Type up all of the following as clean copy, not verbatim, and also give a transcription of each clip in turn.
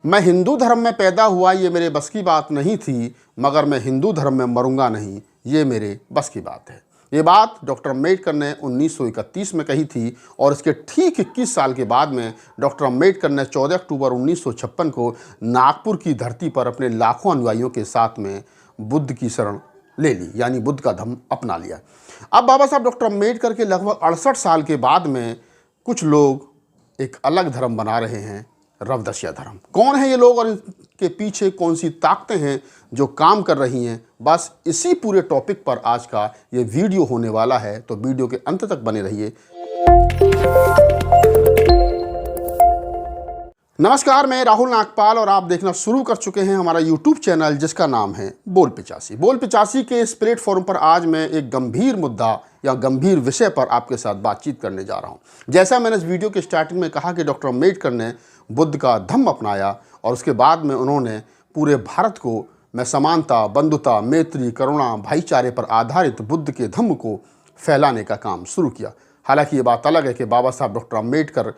मैं हिंदू धर्म में पैदा हुआ ये मेरे बस की बात नहीं थी, मगर मैं हिंदू धर्म में मरूंगा नहीं ये मेरे बस की बात है। ये बात डॉक्टर अम्बेडकर ने 1931 में कही थी और इसके ठीक 21 साल के बाद में डॉक्टर अम्बेडकर ने 14 अक्टूबर 1956 को नागपुर की धरती पर अपने लाखों अनुयायियों के साथ में बुद्ध की शरण ले ली, यानी बुद्ध का धर्म अपना लिया। अब बाबा साहब डॉक्टर अम्बेडकर के लगभग 68 साल के बाद में कुछ लोग एक अलग धर्म बना रहे हैं, रविदासिया धर्म। कौन है ये लोग और इनके पीछे कौन सी ताकतें हैं जो काम कर रही हैं, बस इसी पूरे टॉपिक पर आज का ये वीडियो होने वाला है, तो वीडियो के अंत तक बने रहिए। नमस्कार, मैं राहुल नागपाल और आप देखना शुरू कर चुके हैं हमारा YouTube चैनल जिसका नाम है बोल 85। बोल 85 के इस प्लेटफॉर्म पर आज मैं एक गंभीर मुद्दा या गंभीर विषय पर आपके साथ बातचीत करने जा रहा हूं। जैसा मैंने इस वीडियो के स्टार्टिंग में कहा कि डॉक्टर अम्बेडकर ने बुद्ध का धम्म अपनाया और उसके बाद में उन्होंने पूरे भारत को में समानता, बंधुता, मैत्री, करुणा, भाईचारे पर आधारित बुद्ध के धम्म को फैलाने का काम शुरू किया। हालांकि ये बात अलग है कि बाबा साहब डॉक्टर अम्बेडकर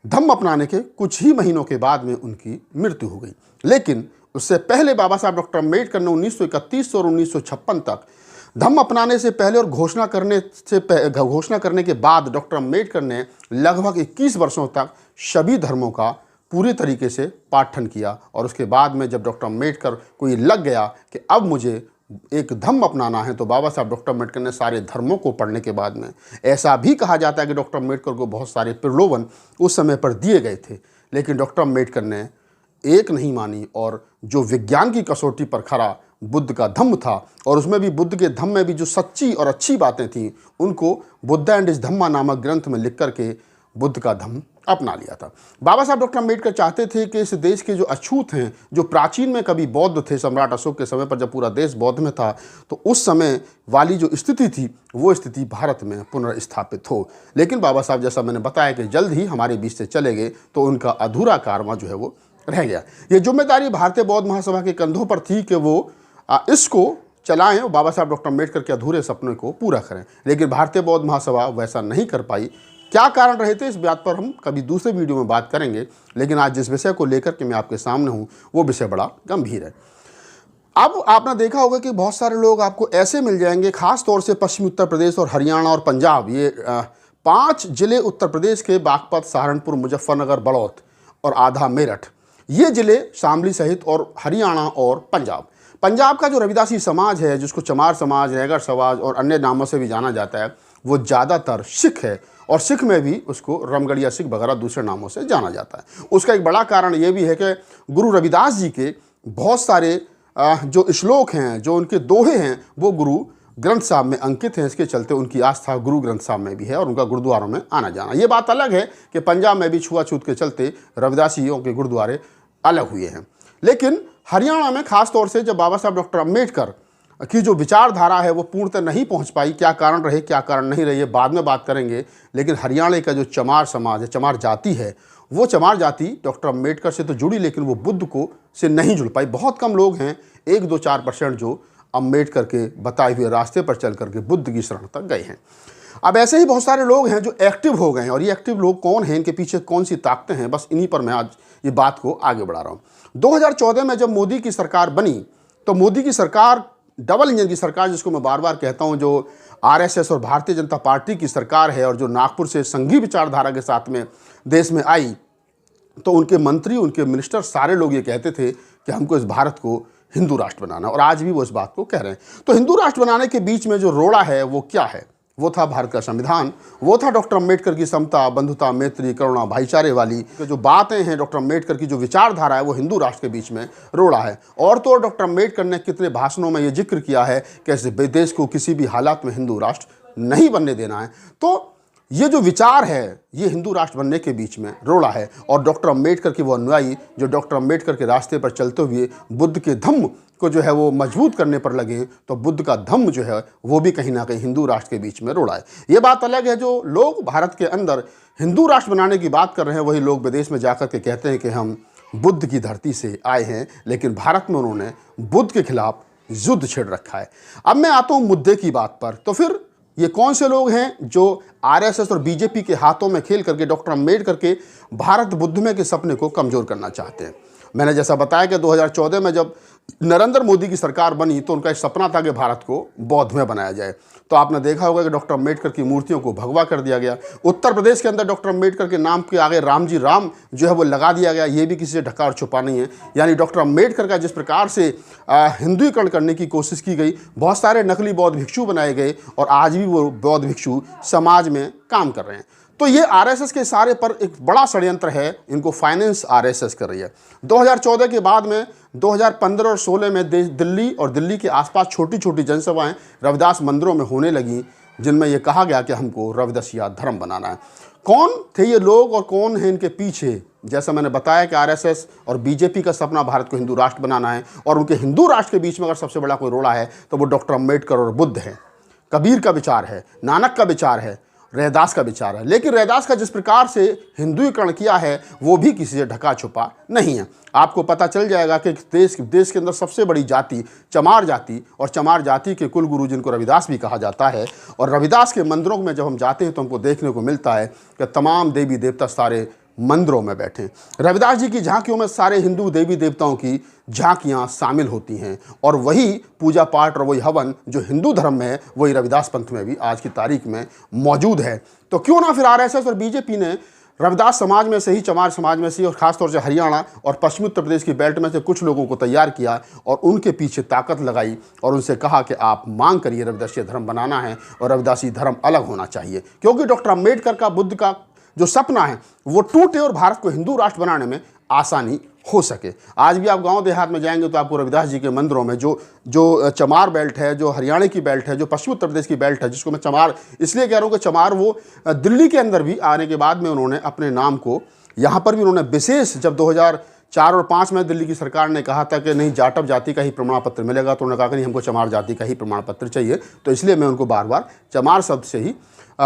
धम्म अपनाने के कुछ ही महीनों के बाद में उनकी मृत्यु हो गई, लेकिन उससे पहले बाबा साहब डॉक्टर अम्बेडकर ने 1931 और 1956 तक धम्म अपनाने से पहले और घोषणा करने के बाद डॉक्टर अम्बेडकर ने लगभग 21 वर्षों तक सभी धर्मों का पूरी तरीके से पाठन किया। और उसके बाद में जब डॉक्टर अम्बेडकर को ये लग गया कि अब मुझे एक धम्म अपनाना है, तो बाबा साहब डॉक्टर अम्बेडकर ने सारे धर्मों को पढ़ने के बाद में, ऐसा भी कहा जाता है कि डॉक्टर अम्बेडकर को बहुत सारे प्रलोभन उस समय पर दिए गए थे, लेकिन डॉक्टर अम्बेडकर ने एक नहीं मानी और जो विज्ञान की कसौटी पर खरा बुद्ध का धम्म था, और उसमें भी बुद्ध के धम्म में भी जो सच्ची और अच्छी बातें थीं उनको बुद्ध एंड इस धम्मा नामक ग्रंथ में लिख करके बुद्ध का धम्म अपना लिया था। बाबा साहब डॉक्टर अम्बेडकर चाहते थे कि इस देश के जो अछूत हैं, जो प्राचीन में कभी बौद्ध थे, सम्राट अशोक के समय पर जब पूरा देश बौद्ध में था, तो उस समय वाली जो स्थिति थी वो स्थिति भारत में पुनर्स्थापित हो। लेकिन बाबा साहब, जैसा मैंने बताया कि जल्द ही हमारे बीच से चले गए, तो उनका अधूरा कारवां जो है वो रह गया। ये जिम्मेदारी भारतीय बौद्ध महासभा के कंधों पर थी कि वो इसको चलाएं और बाबा साहब डॉक्टर अम्बेडकर के अधूरे सपने को पूरा करें, लेकिन भारतीय बौद्ध महासभा वैसा नहीं कर पाई। क्या कारण रहे थे, इस बात पर हम कभी दूसरे वीडियो में बात करेंगे, लेकिन आज जिस विषय को लेकर के मैं आपके सामने हूं वो विषय बड़ा गंभीर है। अब आपने देखा होगा कि बहुत सारे लोग आपको ऐसे मिल जाएंगे, खास तौर से पश्चिमी उत्तर प्रदेश और हरियाणा और पंजाब, ये 5 जिले उत्तर प्रदेश के, बागपत, सहारनपुर, मुजफ्फरनगर, बड़ौत और आधा मेरठ, ये जिले शामली सहित, और हरियाणा और पंजाब का जो रविदासी समाज है, जिसको चमार समाज, रैगड़ समाज और अन्य नामों से भी जाना जाता है, वो ज़्यादातर सिख है, और सिख में भी उसको रमगढ़िया सिख वगैरह दूसरे नामों से जाना जाता है। उसका एक बड़ा कारण ये भी है कि गुरु रविदास जी के बहुत सारे जो श्लोक हैं, जो उनके दोहे हैं, वो गुरु ग्रंथ साहब में अंकित हैं। इसके चलते उनकी आस्था गुरु ग्रंथ साहब में भी है और उनका गुरुद्वारों में आना जाना। ये बात अलग है कि पंजाब में भी छुआछूत के चलते रविदासियों के गुरुद्वारे अलग हुए हैं, लेकिन हरियाणा में खास तौर से जब बाबा साहब डॉक्टर अम्बेडकर की जो विचारधारा है वो पूर्णतः नहीं पहुंच पाई, क्या कारण रहे क्या कारण नहीं रहे, बाद में बात करेंगे। लेकिन हरियाणा का जो चमार समाज है, चमार जाति है, वो चमार जाति डॉक्टर अम्बेडकर से तो जुड़ी, लेकिन वो बुद्ध को से नहीं जुड़ पाई। बहुत कम लोग हैं, 1-2-4% जो अम्बेडकर के बताए हुए रास्ते पर चल करके बुद्ध की शरण तक गए हैं। अब ऐसे ही बहुत सारे लोग हैं जो एक्टिव हो गए हैं, और ये एक्टिव लोग कौन हैं, इनके पीछे कौन सी ताकतें हैं, बस इन्हीं पर मैं आज ये बात को आगे बढ़ा रहा हूँ। 2014 में जब मोदी की सरकार बनी, तो मोदी की सरकार डबल इंजन की सरकार, जिसको मैं बार बार कहता हूं, जो आरएसएस और भारतीय जनता पार्टी की सरकार है, और जो नागपुर से संघीय विचारधारा के साथ में देश में आई, तो उनके मंत्री, उनके मिनिस्टर, सारे लोग ये कहते थे कि हमको इस भारत को हिंदू राष्ट्र बनाना, और आज भी वो इस बात को कह रहे हैं। तो हिंदू राष्ट्र बनाने के बीच में जो रोड़ा है वो क्या है? वो था भारत का संविधान, वो था डॉक्टर अम्बेडकर की समता, बंधुता, मैत्री, करुणा, भाईचारे वाली जो बातें हैं, डॉक्टर अम्बेडकर की जो विचारधारा है, वो हिंदू राष्ट्र के बीच में रोड़ा है। और तो डॉक्टर अम्बेडकर ने कितने भाषणों में ये जिक्र किया है कि इस देश को किसी भी हालात में हिंदू राष्ट्र नहीं बनने देना है। तो ये जो विचार है, ये हिंदू राष्ट्र बनने के बीच में रोड़ा है, और डॉक्टर अम्बेडकर के वो अनुयायी जो डॉक्टर अम्बेडकर के रास्ते पर चलते हुए बुद्ध के धम्म को जो है वो मजबूत करने पर लगे, तो बुद्ध का धम्म जो है वो भी कहीं ना कहीं हिंदू राष्ट्र के बीच में रोड़ा है। ये बात अलग है, जो लोग भारत के अंदर हिंदू राष्ट्र बनाने की बात कर रहे हैं, वही लोग विदेश में जाकर के कहते हैं कि हम बुद्ध की धरती से आए हैं, लेकिन भारत में उन्होंने बुद्ध के खिलाफ युद्ध छेड़ रखा है। अब मैं आता हूँ मुद्दे की बात पर। तो फिर ये कौन से लोग हैं जो आरएसएस और बीजेपी के हाथों में खेल करके डॉक्टर अम्बेडकर के भारत बुद्धमय के सपने को कमजोर करना चाहते हैं? मैंने जैसा बताया कि 2014 में जब नरेंद्र मोदी की सरकार बनी तो उनका एक सपना था कि भारत को बौद्ध में बनाया जाए। तो आपने देखा होगा कि डॉक्टर अम्बेडकर की मूर्तियों को भगवा कर दिया गया। उत्तर प्रदेश के अंदर डॉक्टर अम्बेडकर के नाम के आगे रामजी राम जो है वो लगा दिया गया। ये भी किसी से ढका और छुपा नहीं है। यानी डॉक्टर अम्बेडकर का जिस प्रकार से हिंदुईकरण करने की कोशिश की गई, बहुत सारे नकली बौद्ध भिक्षु बनाए गए और आज भी वो बौद्ध भिक्षु समाज में काम कर रहे हैं। तो ये आरएसएस के इशारे पर एक बड़ा षड्यंत्र है, इनको फाइनेंस आरएसएस कर रही है। 2014 के बाद में 2015 और 16 में दिल्ली और दिल्ली के आसपास छोटी छोटी जनसभाएं रविदास मंदिरों में होने लगी, जिनमें यह कहा गया कि हमको रविदासिया धर्म बनाना है। कौन थे ये लोग और कौन है इनके पीछे? जैसा मैंने बताया कि आरएसएस और बीजेपी का सपना भारत को हिंदू राष्ट्र बनाना है, और उनके हिंदू राष्ट्र के बीच में अगर सबसे बड़ा कोई रोड़ा है तो वो डॉक्टर अम्बेडकर और बुद्ध है। कबीर का विचार है, नानक का विचार है, रैदास का विचार है। लेकिन रैदास का जिस प्रकार से हिंदुईकरण किया है वो भी किसी से ढका छुपा नहीं है। आपको पता चल जाएगा कि देश के अंदर सबसे बड़ी जाति चमार जाति, और चमार जाति के कुल गुरु जिनको रविदास भी कहा जाता है। और रविदास के मंदिरों में जब हम जाते हैं तो हमको देखने को मिलता है कि तमाम देवी देवता सारे मंदिरों में बैठे। रविदास जी की झांकियों में सारे हिंदू देवी देवताओं की झांकियां शामिल होती हैं, और वही पूजा पाठ और वही हवन जो हिंदू धर्म में है वही रविदास पंथ में भी आज की तारीख में मौजूद है। तो क्यों ना फिर आरएसएस और बीजेपी ने रविदास समाज में से ही, चमार समाज में से, और खासतौर से हरियाणा और पश्चिमी उत्तर प्रदेश की बेल्ट में से कुछ लोगों को तैयार किया और उनके पीछे ताकत लगाई और उनसे कहा कि आप मांग करिए, रविदासी धर्म बनाना है और रविदासी धर्म अलग होना चाहिए। क्योंकि डॉक्टर अम्बेडकर का, बुद्ध का जो सपना है वो टूटे और भारत को हिंदू राष्ट्र बनाने में आसानी हो सके। आज भी आप गांव देहात में जाएंगे तो आपको रविदास जी के मंदिरों में जो चमार बेल्ट है, जो हरियाणा की बेल्ट है, जो पश्चिमी उत्तर प्रदेश की बेल्ट है, जिसको मैं चमार इसलिए कह रहा हूँ कि चमार वो दिल्ली के अंदर भी आने के बाद में उन्होंने अपने नाम को यहाँ पर भी उन्होंने विशेष, जब 2004 और 5 में दिल्ली की सरकार ने कहा था कि नहीं जाटव जाति का ही प्रमाण पत्र मिलेगा, तो उन्होंने कहा कि नहीं, हमको चमार जाति का ही प्रमाण पत्र चाहिए। तो इसलिए मैं उनको बार बार चमार शब्द से ही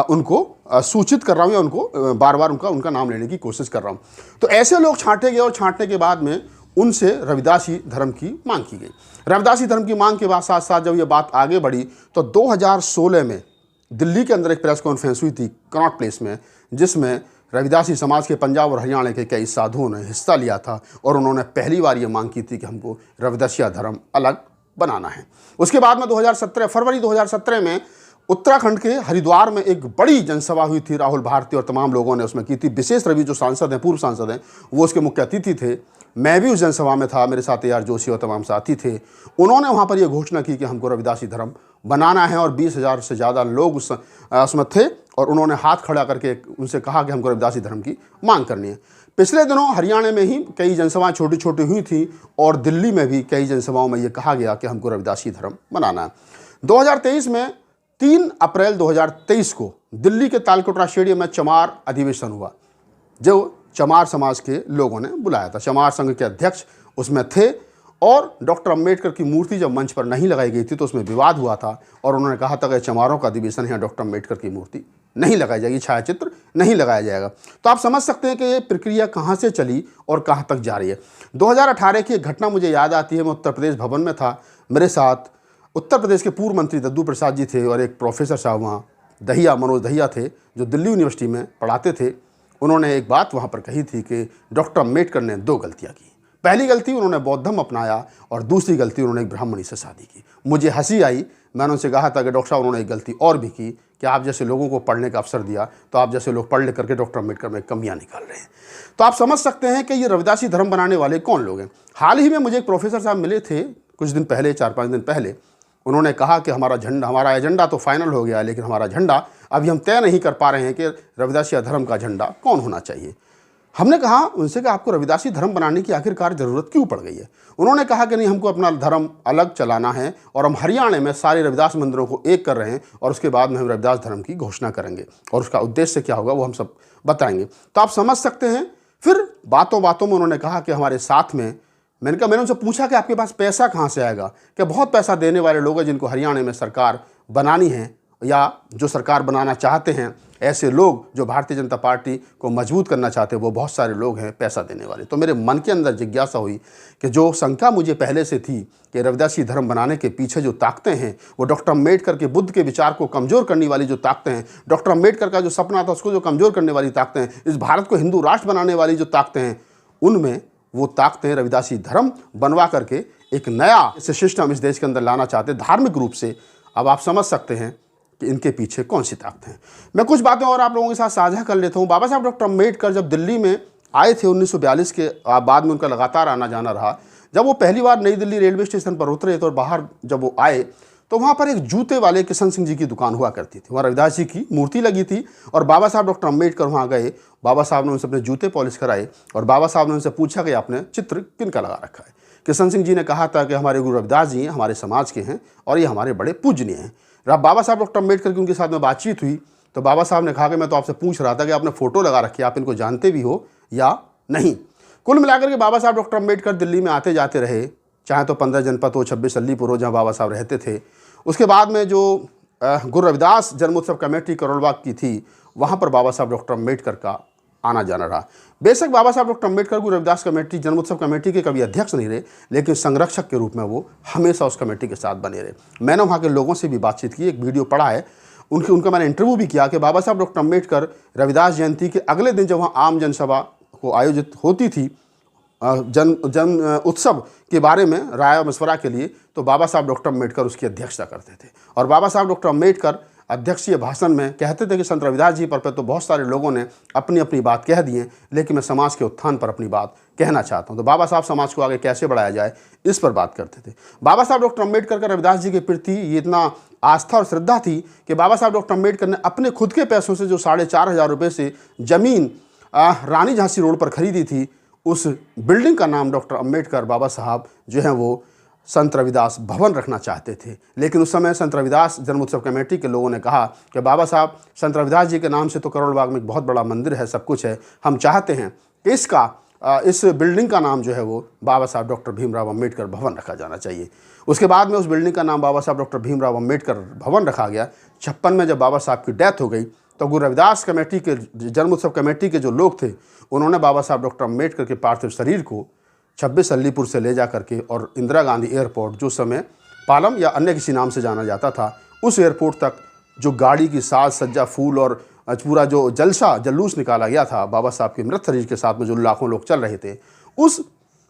उनको सूचित कर रहा हूँ या उनको बार बार उनका नाम लेने की कोशिश कर रहा हूँ। तो ऐसे लोग छांटे गए और छांटने के बाद में उनसे रविदासी धर्म की मांग की गई। रविदासी धर्म की मांग के बाद साथ साथ जब ये बात आगे बढ़ी तो 2016 में दिल्ली के अंदर एक प्रेस कॉन्फ्रेंस हुई थी कनॉट प्लेस में, जिसमें रविदासी समाज के पंजाब और हरियाणा के कई साधुओं ने हिस्सा लिया था और उन्होंने पहली बार ये मांग की थी कि हमको रविदासिया धर्म अलग बनाना है। उसके बाद में फरवरी 2017 में उत्तराखंड के हरिद्वार में एक बड़ी जनसभा हुई थी। राहुल भारती और तमाम लोगों ने उसमें की थी। विशेष रवि जो सांसद हैं, पूर्व सांसद हैं, वो उसके मुख्य अतिथि थे। मैं भी उस जनसभा में था, मेरे साथ AR जोशी और तमाम साथी थे। उन्होंने वहाँ पर यह घोषणा की कि हमको रविदासी धर्म बनाना है और 20,000 से ज़्यादा लोग उसमें थे और उन्होंने हाथ खड़ा करके उनसे कहा कि हमको रविदासी धर्म की मांग करनी है। पिछले दिनों हरियाणा में ही कई जनसभाएं छोटी छोटी हुई थी और दिल्ली में भी कई जनसभाओं में ये कहा गया कि हमको रविदासी धर्म बनाना है। 2023 में 3 अप्रैल 2023 को दिल्ली के तालकटोरा स्टेडियम में चमार अधिवेशन हुआ, जो चमार समाज के लोगों ने बुलाया था। चमार संघ के अध्यक्ष उसमें थे और डॉक्टर अम्बेडकर की मूर्ति जब मंच पर नहीं लगाई गई थी तो उसमें विवाद हुआ था और उन्होंने कहा था कि चमारों का अधिवेशन है, डॉक्टर अम्बेडकर की मूर्ति नहीं लगाई जाएगी, छायाचित्र नहीं लगाया जाएगा। तो आप समझ सकते हैं कि ये प्रक्रिया कहाँ से चली और कहाँ तक जा रही है। 2018 की एक घटना मुझे याद आती है। मैं उत्तर प्रदेश भवन में था, मेरे साथ उत्तर प्रदेश के पूर्व मंत्री दद्दू प्रसाद जी थे और एक प्रोफेसर साहब वहाँ मनोज दहिया थे, जो दिल्ली यूनिवर्सिटी में पढ़ाते थे। उन्होंने एक बात वहाँ पर कही थी कि डॉक्टर अम्बेडकर ने 2 गलतियाँ की। पहली गलती, उन्होंने बौद्ध धर्म अपनाया और दूसरी गलती, उन्होंने एक ब्राह्मणी से शादी की। मुझे हंसी आई। मैंने उनसे कहा था कि डॉक्टर साहब, उन्होंने एक गलती और भी की कि आप जैसे लोगों को पढ़ने का अवसर दिया तो आप जैसे लोग पढ़ लिख करके डॉक्टर अम्बेडकर में कमियां निकाल रहे हैं। तो आप समझ सकते हैं कि ये रविदासी धर्म बनाने वाले कौन लोग हैं। हाल ही में मुझे एक प्रोफेसर साहब मिले थे कुछ दिन पहले, 4-5 दिन पहले। उन्होंने कहा कि हमारा एजेंडा तो फाइनल हो गया, लेकिन हमारा झंडा अभी हम तय नहीं कर पा रहे हैं कि रविदासी धर्म का झंडा कौन होना चाहिए। हमने कहा उनसे कि आपको रविदासी धर्म बनाने की आखिरकार ज़रूरत क्यों पड़ गई है। उन्होंने कहा कि नहीं, हमको अपना धर्म अलग चलाना है और हम हरियाणा में सारे रविदास मंदिरों को एक कर रहे हैं और उसके बाद में हम रविदास धर्म की घोषणा करेंगे और उसका उद्देश्य क्या होगा वो हम सब बताएंगे। तो आप समझ सकते हैं। फिर बातों बातों में उन्होंने कहा कि हमारे साथ में, मैंने उनसे पूछा कि आपके पास पैसा कहाँ से आएगा, कि बहुत पैसा देने वाले लोग हैं जिनको हरियाणा में सरकार बनानी है या जो सरकार बनाना चाहते हैं। ऐसे लोग जो भारतीय जनता पार्टी को मजबूत करना चाहते हैं, वो बहुत सारे लोग हैं पैसा देने वाले। तो मेरे मन के अंदर जिज्ञासा हुई कि जो शंका मुझे पहले से थी कि रविदासी धर्म बनाने के पीछे जो ताकतें हैं, वो डॉक्टर अम्बेडकर के बुद्ध के विचार को कमज़ोर करने वाली जो ताकतें हैं, डॉक्टर अम्बेडकर का जो सपना था उसको जो कमज़ोर करने वाली ताकतें हैं, इस भारत को हिंदू राष्ट्र बनाने वाली जो ताकतें हैं, उनमें वो ताकतें रविदासी धर्म बनवा करके एक नया सिस्टम इस देश के अंदर लाना चाहते हैं धार्मिक रूप से। अब आप समझ सकते हैं कि इनके पीछे कौन सी ताकतें हैं। मैं कुछ बातें और आप लोगों के साथ साझा कर लेता हूँ। बाबा साहब डॉक्टर अम्बेडकर जब दिल्ली में आए थे 1942 के बाद में उनका लगातार आना जाना रहा। जब वो पहली बार नई दिल्ली रेलवे स्टेशन पर उतरे तो बाहर जब वो आए तो वहाँ पर एक जूते वाले किशन सिंह जी की दुकान हुआ करती थी। वहाँ रविदास जी की मूर्ति लगी थी और बाबा साहब डॉक्टर अम्बेडकर वहाँ गए। बाबा साहब ने उनसे अपने जूते पॉलिश कराए और बाबा साहब ने उनसे पूछा कि आपने चित्र किन का लगा रखा है। किशन सिंह जी ने कहा था कि हमारे गुरु रविदास जी हैं, हमारे समाज के हैं और ये हमारे बड़े पूजनीय हैं। जब बाबा साहब डॉक्टर अम्बेडकर की उनके साथ में बातचीत हुई तो बाबा साहब ने कहा कि मैं तो आपसे पूछ रहा था कि आपने फ़ोटो लगा रखी है, आप इनको जानते भी हो या नहीं। कुल मिलाकर के बाबा साहब डॉक्टर अम्बेडकर दिल्ली में आते जाते रहे, चाहे तो 15 जनपद हो, 26 अलीपुर हो, जहाँ बाबा साहब रहते थे। उसके बाद में जो गुरु रविदास जन्मोत्सव कमेटी करोलबाग की थी, वहाँ पर बाबा साहब डॉक्टर अम्बेडकर का आना जाना रहा। बेशक बाबा साहब डॉक्टर अम्बेडकर गुरु रविदास कमेटी जन्मोत्सव कमेटी के कभी अध्यक्ष नहीं रहे, लेकिन संरक्षक के रूप में वो हमेशा उस कमेटी के साथ बने रहे। मैंने वहाँ के लोगों से भी बातचीत की, एक वीडियो पढ़ा है उनका मैंने इंटरव्यू भी किया कि बाबा साहब डॉक्टर अम्बेडकर रविदास जयंती के अगले दिन जब वहाँ आम जनसभा को आयोजित होती थी जन उत्सव के बारे में राय मशवरा के लिए, तो बाबा साहब डॉक्टर अम्बेडकर उसकी अध्यक्षता करते थे। और बाबा साहब डॉक्टर अम्बेडकर अध्यक्षीय भाषण में कहते थे कि संत रविदास जी पर तो बहुत सारे लोगों ने अपनी अपनी बात कह दी है, लेकिन मैं समाज के उत्थान पर अपनी बात कहना चाहता हूँ। तो बाबा साहब समाज को आगे कैसे बढ़ाया जाए इस पर बात करते थे। बाबा साहब डॉक्टर अम्बेडकर का रविदास जी के प्रति ये इतना आस्था और श्रद्धा थी कि बाबा साहब डॉक्टर अम्बेडकर ने अपने खुद के पैसों से जो 4,500 रुपये से ज़मीन रानी झांसी रोड पर खरीदी थी, उस बिल्डिंग का नाम डॉक्टर अम्बेडकर बाबा साहब जो हैं वो संत रविदास भवन रखना चाहते थे। लेकिन उस समय संत रविदास जन्मोत्सव कमेटी के लोगों ने कहा कि बाबा साहब संत रविदास जी के नाम से तो करोलबाग में एक बहुत बड़ा मंदिर है, सब कुछ है, हम चाहते हैं कि इस बिल्डिंग का नाम जो है वो बाबा साहब डॉक्टर भीमराव अम्बेडकर भवन रखा जाना चाहिए। उसके बाद में उस बिल्डिंग का नाम बाबा साहब डॉक्टर भीमराव अम्बेडकर भवन रखा गया। 56 में जब बाबा साहब की डेथ हो गई तो गुरु रविदास कमेटी के जन्मोत्सव कमेटी के जो लोग थे उन्होंने बाबा साहब डॉक्टर अम्बेडकर के पार्थिव शरीर को 26 अलीपुर से ले जा करके और इंदिरा गांधी एयरपोर्ट, जो समय पालम या अन्य किसी नाम से जाना जाता था, उस एयरपोर्ट तक जो गाड़ी की साज सज्जा, फूल और पूरा जो जलूस निकाला गया था बाबा साहब के मृत शरीर के साथ में, जो लाखों लोग चल रहे थे, उस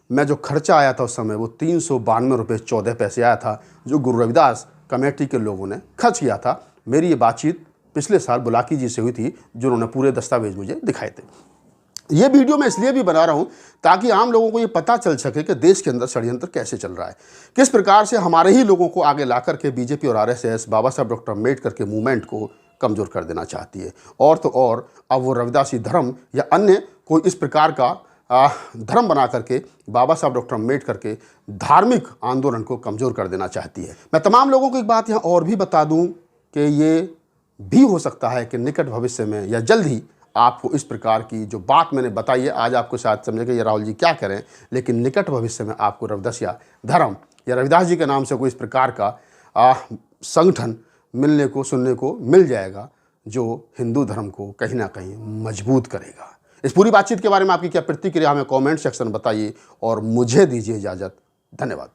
में जो खर्चा आया था उस समय वो 392 रुपये 14 पैसे आया था, जो गुरु रविदास कमेटी के लोगों ने खर्च किया था। मेरी ये बातचीत पिछले साल बुलाकी जी से हुई थी, जिन्होंने पूरे दस्तावेज मुझे दिखाए थे। ये वीडियो मैं इसलिए भी बना रहा हूँ ताकि आम लोगों को ये पता चल सके कि देश के अंदर षड्यंत्र कैसे चल रहा है, किस प्रकार से हमारे ही लोगों को आगे ला करके बीजेपी और आरएसएस बाबा साहब डॉक्टर अम्बेडकर के मूवमेंट को कमज़ोर कर देना चाहती है। और तो और अब वो रविदासी धर्म या अन्य कोई इस प्रकार का धर्म बना करके बाबा साहब डॉक्टर अम्बेडकर के धार्मिक आंदोलन को कमज़ोर कर देना चाहती है। मैं तमाम लोगों को एक बात यहाँ और भी बता दूँ कि ये भी हो सकता है कि निकट भविष्य में या जल्द ही आपको इस प्रकार की जो बात मैंने बताई है, आज आपको शायद समझेगा ये राहुल जी क्या करें, लेकिन निकट भविष्य में आपको रविदासिया धर्म या रविदास जी के नाम से कोई इस प्रकार का संगठन मिलने को सुनने को मिल जाएगा, जो हिंदू धर्म को कहीं ना कहीं मजबूत करेगा। इस पूरी बातचीत के बारे में आपकी क्या प्रतिक्रिया हमें कमेंट सेक्शन में बताइए और मुझे दीजिए इजाज़त। धन्यवाद।